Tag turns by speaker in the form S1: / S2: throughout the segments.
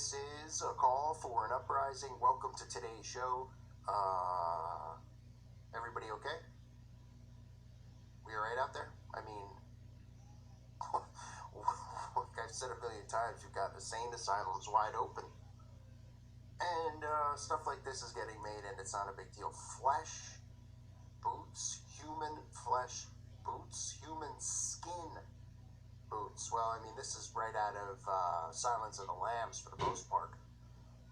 S1: This is a call for an uprising. Welcome to today's show. Everybody okay? We all right out there? I mean, like I've said a million times, you've got insane asylums wide open. And stuff like this is getting made, and it's not a big deal. Flesh boots, human flesh boots, human skin boots. Well, I mean, this is right out of Silence of the Lambs for the most part.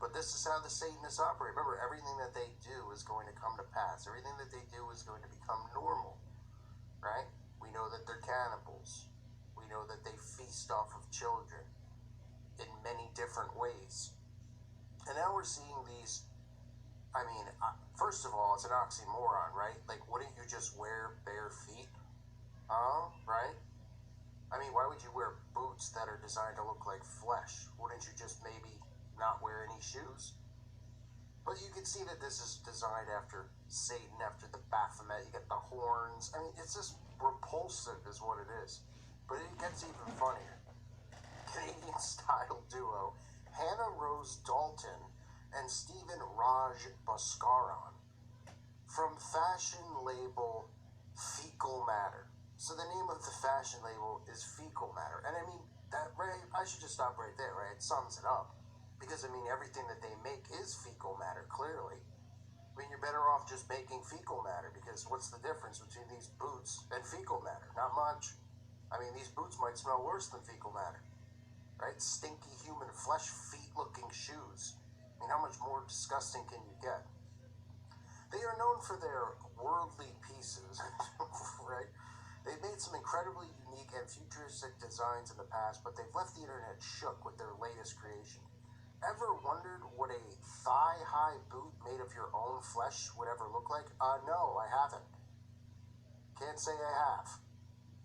S1: But this is how the Satanists operate. Remember, everything that they do is going to come to pass. Everything that they do is going to become normal, right? We know that they're cannibals. We know that they feast off of children in many different ways. And now we're seeing these, I mean, first of all, it's an oxymoron, right? Like, wouldn't you just wear bare feet? Right? I mean, why would you wear boots that are designed to look like flesh? Wouldn't you just maybe not wear any shoes? But you can see that this is designed after Satan, after the Baphomet. You get the horns. I mean, it's just repulsive is what it is. But it gets even funnier. Canadian-style duo Hannah Rose Dalton and Stephen Raj Bhaskaran from fashion label Fecal Matter. So the name of the fashion label is Fecal Matter. And I mean, that right, I should just stop right there, right? It sums it up. Because, I mean, everything that they make is fecal matter, clearly. I mean, you're better off just making fecal matter, because what's the difference between these boots and fecal matter? Not much. I mean, these boots might smell worse than fecal matter, right? Stinky human flesh feet-looking shoes. I mean, how much more disgusting can you get? They are known for their worldly pieces, right? They've made some incredibly unique and futuristic designs in the past, but they've left the internet shook with their latest creation. Ever wondered what a thigh-high boot made of your own flesh would ever look like? No, I haven't. Can't say I have.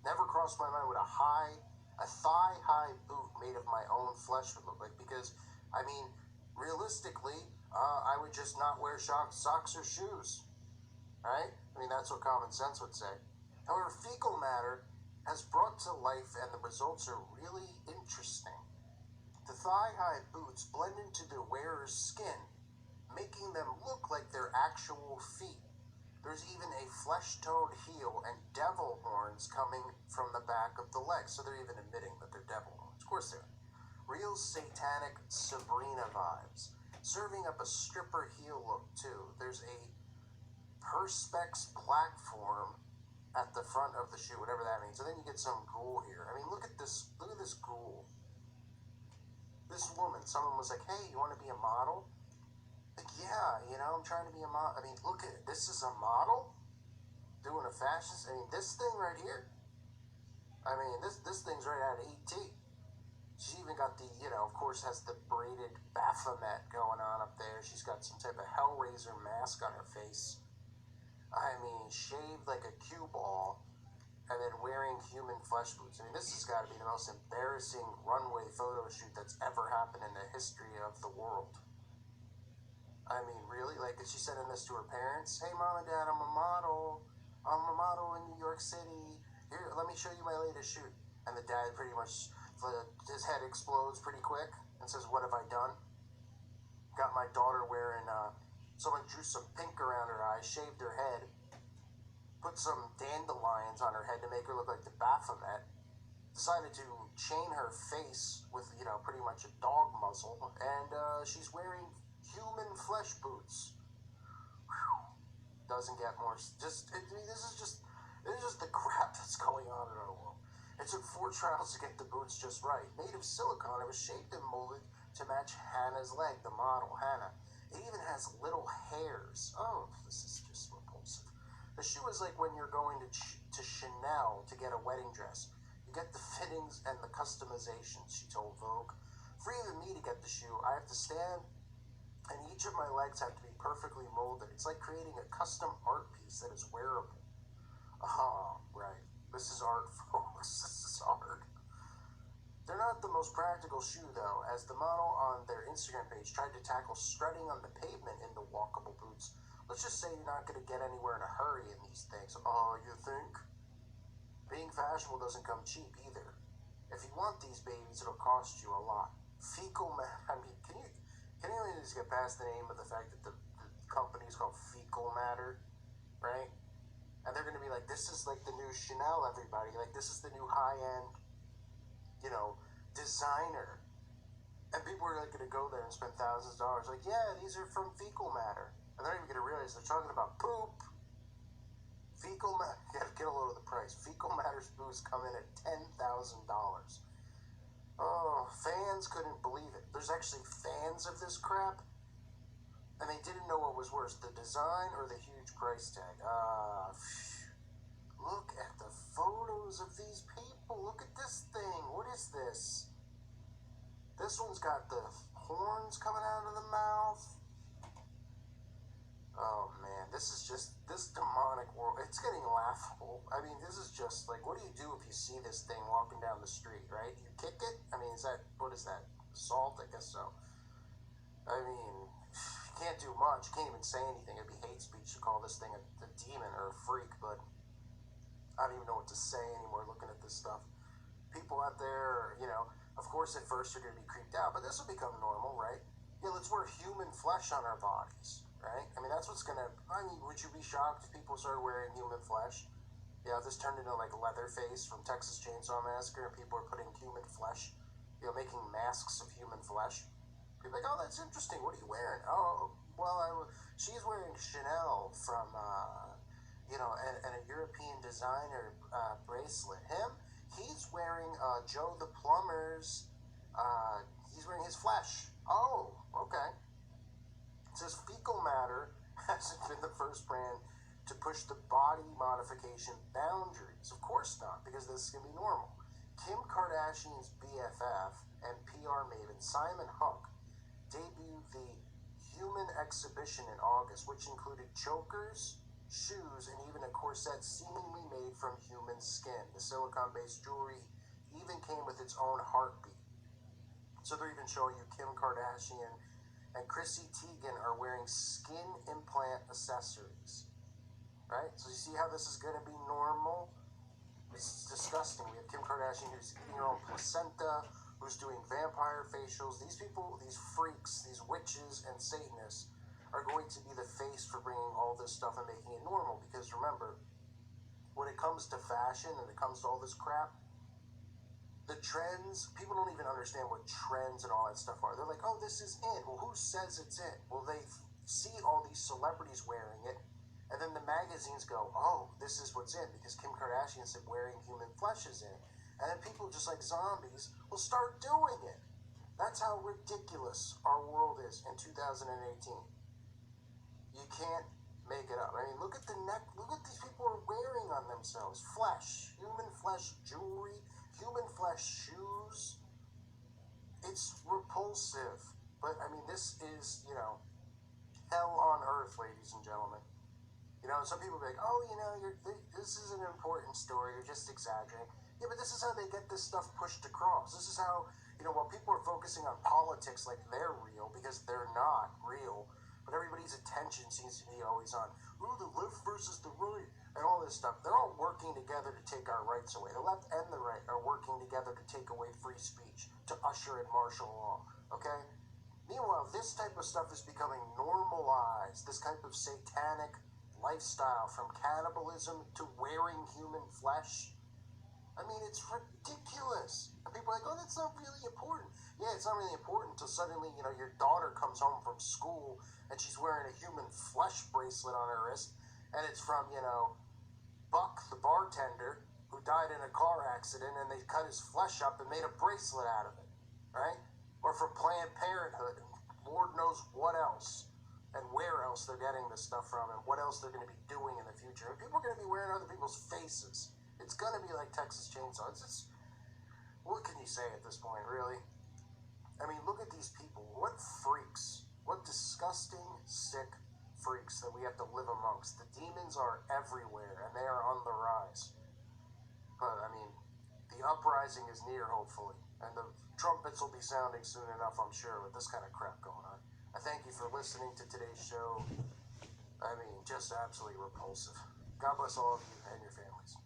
S1: Never crossed my mind what a thigh-high boot made of my own flesh would look like, because, I mean, realistically, I would just not wear socks or shoes, right? I mean, that's what common sense would say. However, fecal matter has brought to life, and the results are really interesting. The thigh-high boots blend into the wearer's skin, making them look like their actual feet. There's even a flesh-toned heel and devil horns coming from the back of the legs, so they're even admitting that they're devil horns. Of course they are. Real satanic Sabrina vibes, serving up a stripper heel look too. There's a perspex platform at the front of the shoe, whatever that means. And then you get some ghoul here. I mean, look at this ghoul. This woman, someone was like, hey, you want to be a model? Like, yeah, you know, I'm trying to be a model. I mean, look at it. This is a model doing a fashion. I mean, this thing right here. I mean, this thing's right out of E.T. She even got the, you know, of course, has the braided Baphomet going on up there. She's got some type of Hellraiser mask on her face. I mean, shaved like a cue ball, and then wearing human flesh boots. I mean, this has got to be the most embarrassing runway photo shoot that's ever happened in the history of the world. I mean, really? Like, is she sending this to her parents? Hey, Mom and Dad, I'm a model. I'm a model in New York City. Here, let me show you my latest shoot. And the dad pretty much, his head explodes pretty quick and says, what have I done? Got my daughter wearing, someone drew some pink around her eyes, shaved her head, put some dandelions on her head to make her look like the Baphomet, decided to chain her face with, you know, pretty much a dog muzzle, and she's wearing human flesh boots. Whew. Doesn't get more, this is just the crap that's going on in our world. It took 4 trials to get the boots just right. Made of silicone, it was shaped and molded to match Hannah's leg, the model, Hannah. It even has little hairs. Oh, this is just repulsive. The shoe is like when you're going to Chanel to get a wedding dress. You get the fittings and the customizations, she told Vogue. For even me to get the shoe, I have to stand, and each of my legs have to be perfectly molded. It's like creating a custom art piece that is wearable. Oh, right. This is art, folks. This is art. They're not the most practical shoe, though, as the model on their Instagram page tried to tackle strutting on the pavement in the walkable boots. Let's just say you're not going to get anywhere in a hurry in these things. Oh, you think? Being fashionable doesn't come cheap, either. If you want these babies, it'll cost you a lot. Fecal matter. I mean, can anyone just get past the name of the fact that the company is called Fecal Matter, right? And they're going to be like, this is like the new Chanel, everybody. Like, this is the new high-end, designer. And people are like going to go there and spend thousands of dollars. Like, yeah, these are from Fecal Matter. And they're not even going to realize they're talking about poop. Fecal Matter, you got to get a load of the price. Fecal Matter's booths come in at $10,000. Oh, fans couldn't believe it. There's actually fans of this crap, and they didn't know what was worse, the design or the huge price tag. Look at the photos of these people. Look at this thing. What is this? This one's got the horns coming out of the mouth. Oh man, this demonic world. It's getting laughable. I mean, this is just like, what do you do if you see this thing walking down the street, right? You kick it? I mean, what is that? Assault? I guess so. I mean, you can't do much. You can't even say anything. It'd be hate speech to call this thing a demon or a freak, but I don't even know what to say anymore looking at this stuff. People out there, of course at first you're going to be creeped out, but this will become normal, right? Yeah, let's wear human flesh on our bodies, right? I mean, that's what's going to, would you be shocked if people started wearing human flesh? Yeah, this turned into like Leatherface from Texas Chainsaw Massacre, and people are putting human flesh, making masks of human flesh. People are like, oh, that's interesting. What are you wearing? Oh, well, she's wearing Chanel from, and a European designer bracelet. He's wearing Joe the Plumber's, he's wearing his flesh. Oh, okay. It says Fecal Matter hasn't been the first brand to push the body modification boundaries. Of course not, because this is going to be normal. Kim Kardashian's BFF and PR maven Simon Huck debuted the Human exhibition in August, which included chokers, shoes, and even a corset seemingly made from human skin. The silicone-based jewelry even came with its own heartbeat. So they're even showing you Kim Kardashian and Chrissy Teigen are wearing skin implant accessories. Right? So you see how this is going to be normal? It's disgusting. We have Kim Kardashian who's eating her own placenta, who's doing vampire facials. These people, these freaks, these witches and Satanists are going to be the face for bringing all this stuff and making it normal. Because remember, when it comes to fashion and it comes to all this crap, the trends, people don't even understand what trends and all that stuff are. They're like, oh, this is in. Well, who says it's in? Well, they see all these celebrities wearing it, and then the magazines go, oh, this is what's in, because Kim Kardashian said wearing human flesh is in. And then people just like zombies will start doing it. That's how ridiculous our world is in 2018. You can't make it up. I mean, look at the neck. Look at these people are wearing on themselves. Flesh, human flesh jewelry, human flesh shoes. It's repulsive. But, I mean, this is, hell on earth, ladies and gentlemen. Some people be like, oh, this is an important story. You're just exaggerating. Yeah, but this is how they get this stuff pushed across. This is how, while people are focusing on politics like they're real, because they're not real, but everybody's attention seems to be always on, ooh, the left versus the right, and all this stuff. They're all working together to take our rights away. The left and the right are working together to take away free speech, to usher in martial law, okay? Meanwhile, this type of stuff is becoming normalized, this type of satanic lifestyle, from cannibalism to wearing human flesh. I mean, it's ridiculous. And people are like, oh, that's not really important. Yeah, it's not really important until suddenly, your daughter comes home from school and she's wearing a human flesh bracelet on her wrist, and it's from, Buck, the bartender, who died in a car accident, and they cut his flesh up and made a bracelet out of it, right? Or from Planned Parenthood, and Lord knows what else, and where else they're getting this stuff from, and what else they're going to be doing in the future. And people are going to be wearing other people's faces. It's going to be like Texas Chainsaw. What can you say at this point, really? I mean, look at these people. What freaks. What disgusting, sick freaks that we have to live amongst. The demons are everywhere, and they are on the rise. But, I mean, the uprising is near, hopefully. And the trumpets will be sounding soon enough, I'm sure, with this kind of crap going on. I thank you for listening to today's show. I mean, just absolutely repulsive. God bless all of you and your families.